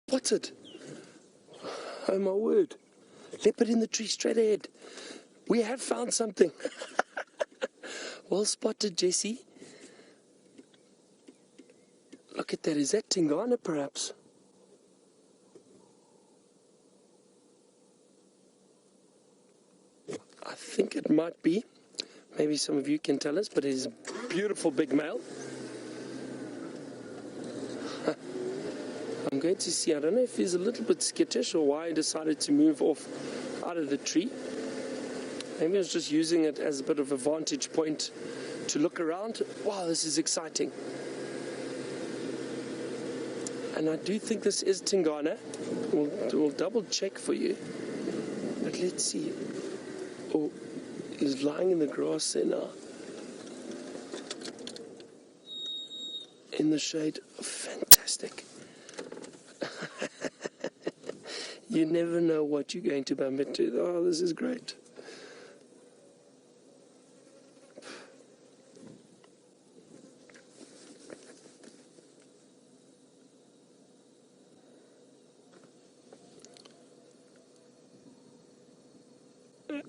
spotted. Oh my word. Leopard in the tree straight ahead. We have found something. Well spotted, Jesse. Look at that. Is that Tingana perhaps? I think it might be. Maybe some of you can tell us, but it is a beautiful big male. I'm going to see. I don't know if he's a little bit skittish or why he decided to move off out of the tree. Maybe I was just using it as a bit of a vantage point to look around. Wow, this is exciting. And I do think this is Tingana. We'll double check for you. But let's see. Oh, he's lying in the grass there now. In the shade. Fantastic. You never know what you're going to bump into. Oh, this is great.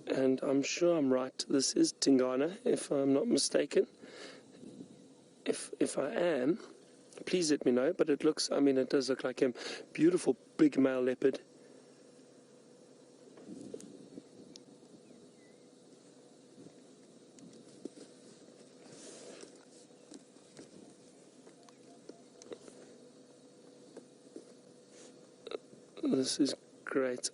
And I'm sure I'm right. This is Tingana, if I'm not mistaken. If I am, please let me know. But it looks, I mean, it does look like him. Beautiful big male leopard. This is great.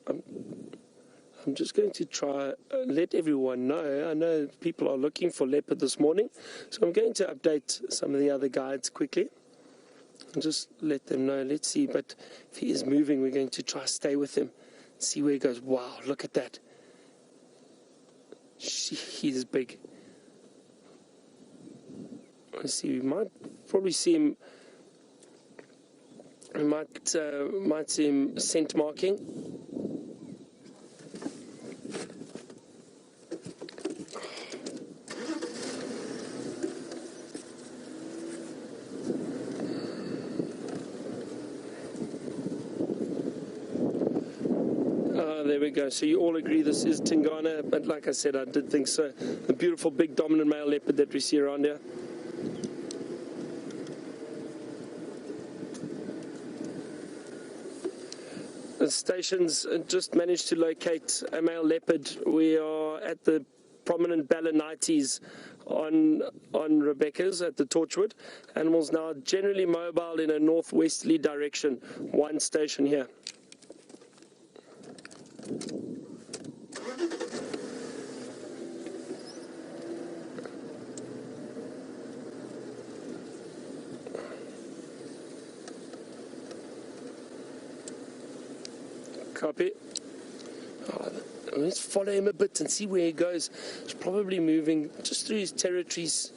I'm just going to try let everyone know. I know people are looking for leopard this morning, so I'm going to update some of the other guides quickly and just let them know. Let's see, but if he is moving, we're going to try stay with him, see where he goes. Wow, look at that. He's big. Let's see, we might probably see him. We might see him scent marking. There we go. So you all agree this is Tingana, but like I said, I did think so. The beautiful big dominant male leopard that we see around here. The stations just managed to locate a male leopard. We are at the prominent Balanites on Rebecca's at the Torchwood. Animals now generally mobile in a northwesterly direction. One station here. Copy. Let's follow him a bit and see where he goes. He's probably moving just through his territories.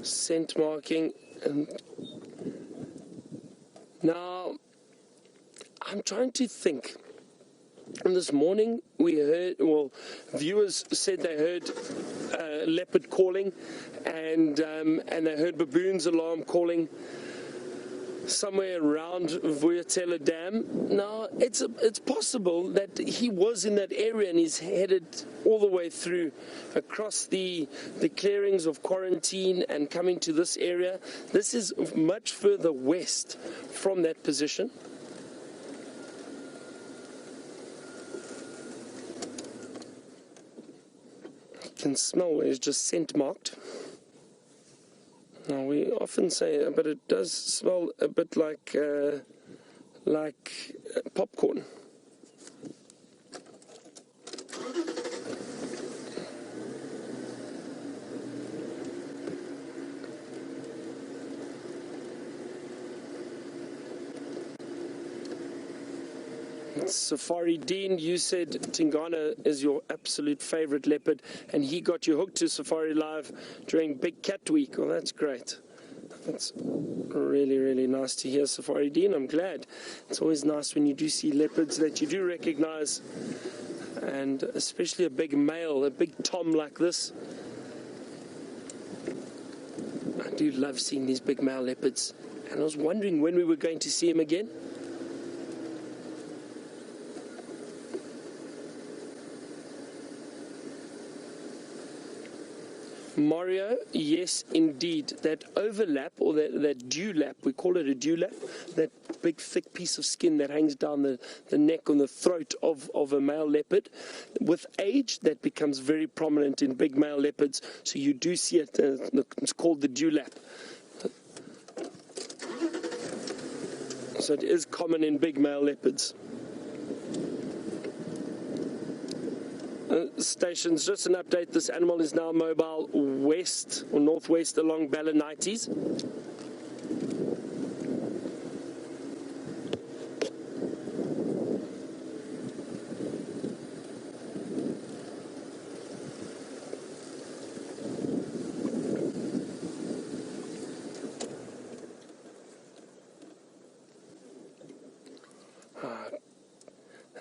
Scent marking. And now, I'm trying to think. And this morning we heard, well, viewers said they heard leopard calling, and they heard baboons alarm calling somewhere around Vuyatela Dam. Now, it's possible that he was in that area and he's headed all the way through across the clearings of quarantine and coming to this area. This is much further west from that position. You can smell where it's just scent marked. Now, we often say, but it does smell a bit like popcorn. Safari Dean, you said Tingana is your absolute favorite leopard, and he got you hooked to Safari Live during Big Cat Week. Well, that's great. That's really, really nice to hear, Safari Dean. I'm glad. It's always nice when you do see leopards that you do recognize, and especially a big male, a big tom like this. I do love seeing these big male leopards, And I was wondering when we were going to see him again. Mario, yes, indeed. That overlap, or that dewlap, we call it a dewlap, that big thick piece of skin that hangs down the neck and the throat of a male leopard. With age, that becomes very prominent in big male leopards, so you do see it. It's called the dewlap. So it is common in big male leopards. Stations, just an update, this animal is now mobile west or northwest along Balanites.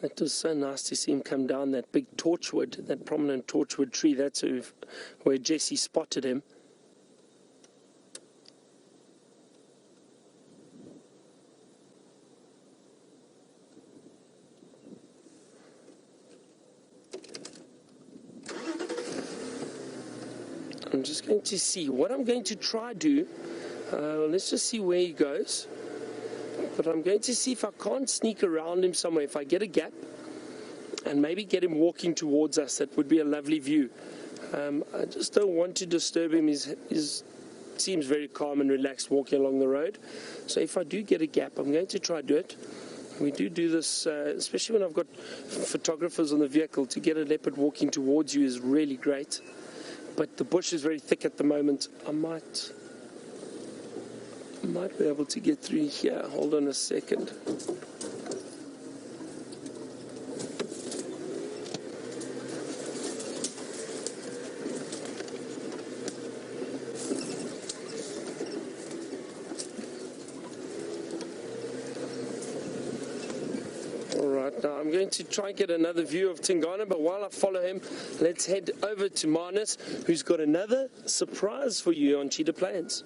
It was so nice to see him come down that big torchwood, that prominent torchwood tree. That's where Jesse spotted him. I'm just going to see what I'm going to try do. Let's just see where he goes. But I'm going to see if I can't sneak around him somewhere. If I get a gap and maybe get him walking towards us, that would be a lovely view. I just don't want to disturb him. He seems very calm and relaxed walking along the road. So if I do get a gap, I'm going to try to do it. We do this, especially when I've got photographers on the vehicle. To get a leopard walking towards you is really great. But the bush is very thick at the moment. I might be able to get through here. Hold on a second. Alright, now I'm going to try and get another view of Tingana, but while I follow him, let's head over to Marnus, who's got another surprise for you on Cheetah Plains.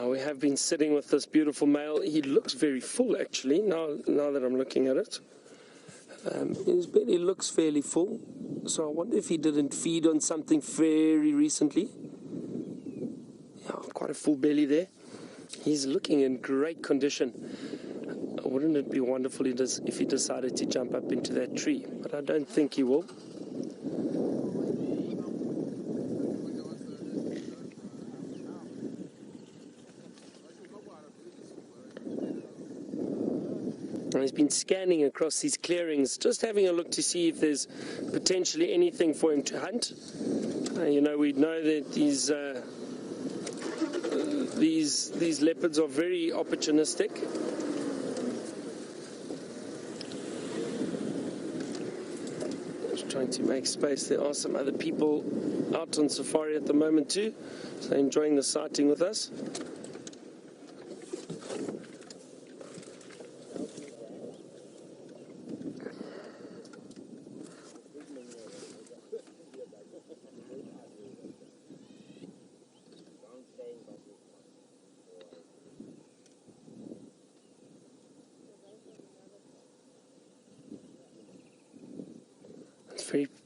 We have been sitting with this beautiful male. He looks very full, actually, now that I'm looking at it. His belly looks fairly full, so I wonder if he didn't feed on something very recently. Yeah, quite a full belly there. He's looking in great condition. Wouldn't it be wonderful if he decided to jump up into that tree? But I don't think he will. He's been scanning across these clearings, just having a look to see if there's potentially anything for him to hunt. We know that these leopards are very opportunistic. Just trying to make space. There are some other people out on safari at the moment too, so enjoying the sighting with us.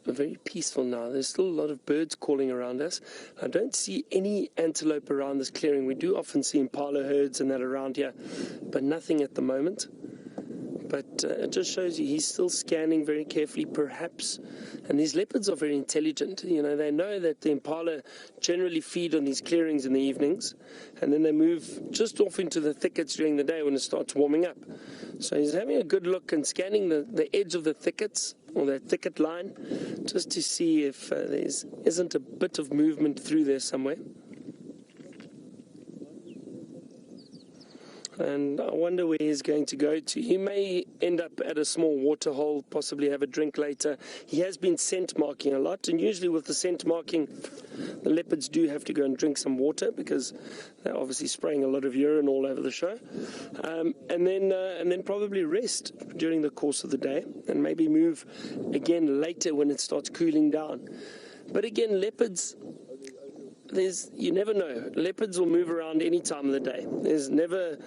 Very peaceful now. There's still a lot of birds calling around us. I don't see any antelope around this clearing. We do often see impala herds and that around here, but nothing at the moment. But it just shows you he's still scanning very carefully, perhaps. And these leopards are very intelligent. They know that the impala generally feed on these clearings in the evenings, and then they move just off into the thickets during the day when it starts warming up. So he's having a good look and scanning the edge of the thickets, or that thicket line, just to see if there isn't a bit of movement through there somewhere. And I wonder where he's going to go to. He may end up at a small water hole, possibly have a drink later. He has been scent marking a lot, and usually with the scent marking, the leopards do have to go and drink some water because they're obviously spraying a lot of urine all over the show. And then probably rest during the course of the day, and maybe move again later when it starts cooling down. But again, leopards, you never know. Leopards will move around any time of the day. There's never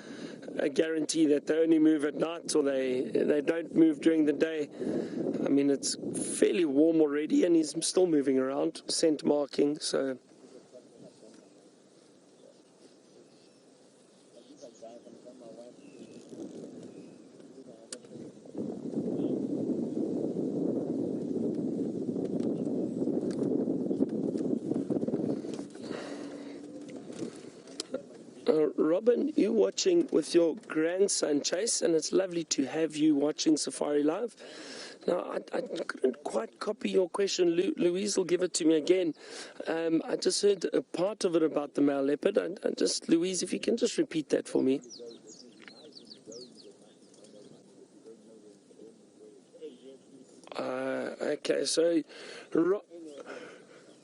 a guarantee that they only move at night or they don't move during the day. I mean, it's fairly warm already, and he's still moving around, scent marking, so... Robin, you're watching with your grandson Chase, and it's lovely to have you watching Safari Live. Now, I couldn't quite copy your question. Louise will give it to me again. I just heard a part of it about the male leopard. Louise, if you can just repeat that for me. Okay, so...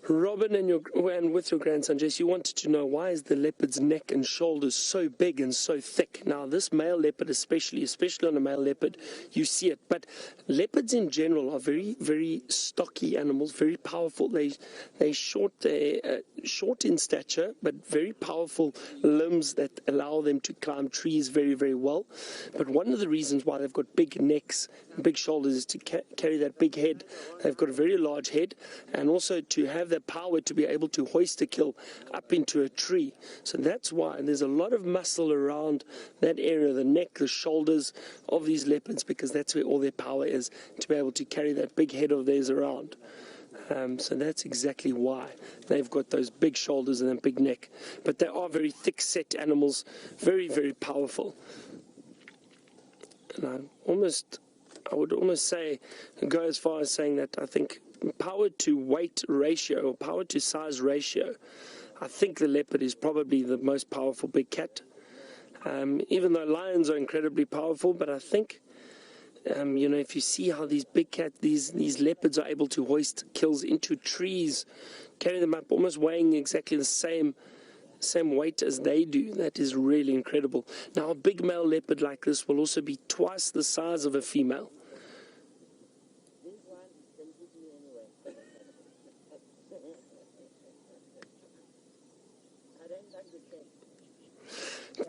Robin and with your grandson Jess, you wanted to know why is the leopard's neck and shoulders so big and so thick. Now this male leopard especially on a male leopard, you see it. But leopards in general are very, very stocky animals, very powerful. They're short in stature, but very powerful limbs that allow them to climb trees very, very well. But one of the reasons why they've got big necks and big shoulders is to carry that big head. They've got a very large head, and also to have that power to be able to hoist a kill up into a tree. So that's why there's a lot of muscle around that area, the neck, the shoulders of these leopards, because that's where all their power is, to be able to carry that big head of theirs around. So that's exactly why they've got those big shoulders and that big neck. But they are very thick-set animals, very, very powerful. And I would almost go as far as saying that I think power to weight ratio or power to size ratio, I think the leopard is probably the most powerful big cat. Even though lions are incredibly powerful, but I think if you see how these big cats, these leopards are able to hoist kills into trees, carry them up, almost weighing exactly the same weight as they do. That is really incredible. Now a big male leopard like this will also be twice the size of a female.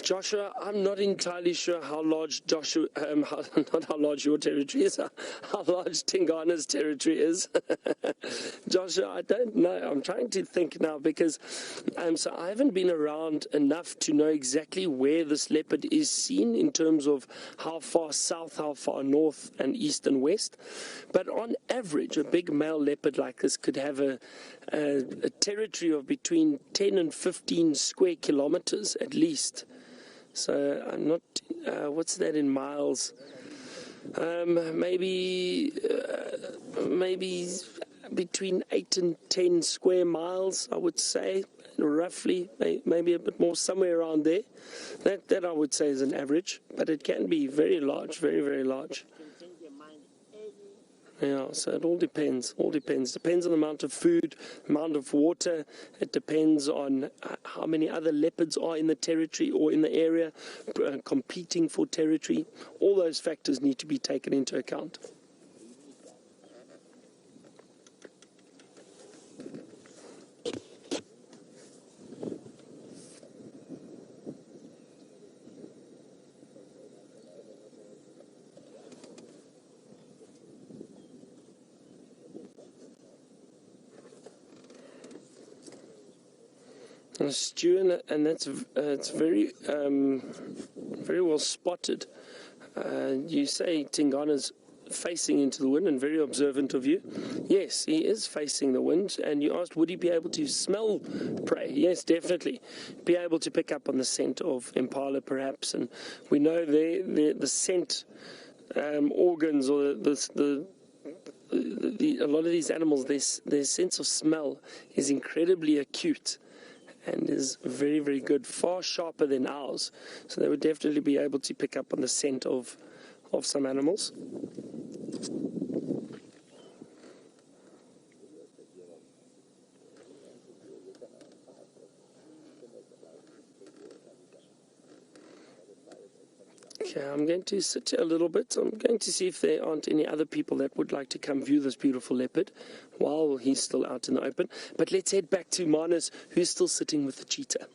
Joshua, I'm not entirely sure how large not how large your territory is, how large Tingana's territory is. Joshua, I don't know. I'm trying to think now because so I haven't been around enough to know exactly where this leopard is seen in terms of how far south, how far north and east and west. But on average, a big male leopard like this could have a territory of between 10 and 15 square kilometers at least. So I'm not, what's that in miles? Maybe between 8 and 10 square miles, I would say, roughly, maybe a bit more, somewhere around there. That I would say is an average, but it can be very large, very, very large. Yeah, so it all depends. Depends on the amount of food, amount of water. It depends on how many other leopards are in the territory or in the area competing for territory. All those factors need to be taken into account. Stu, and that's it's very well spotted. You say Tingana's facing into the wind and very observant of you. Yes, he is facing the wind. And you asked, would he be able to smell prey? Yes, definitely. Be able to pick up on the scent of impala, perhaps. And we know the scent organs or a lot of these animals, their sense of smell is incredibly acute and is very, very good, far sharper than ours. So they would definitely be able to pick up on the scent of some animals. Okay, I'm going to sit here a little bit. I'm going to see if there aren't any other people that would like to come view this beautiful leopard while he's still out in the open. But let's head back to Manus, who's still sitting with the cheetah.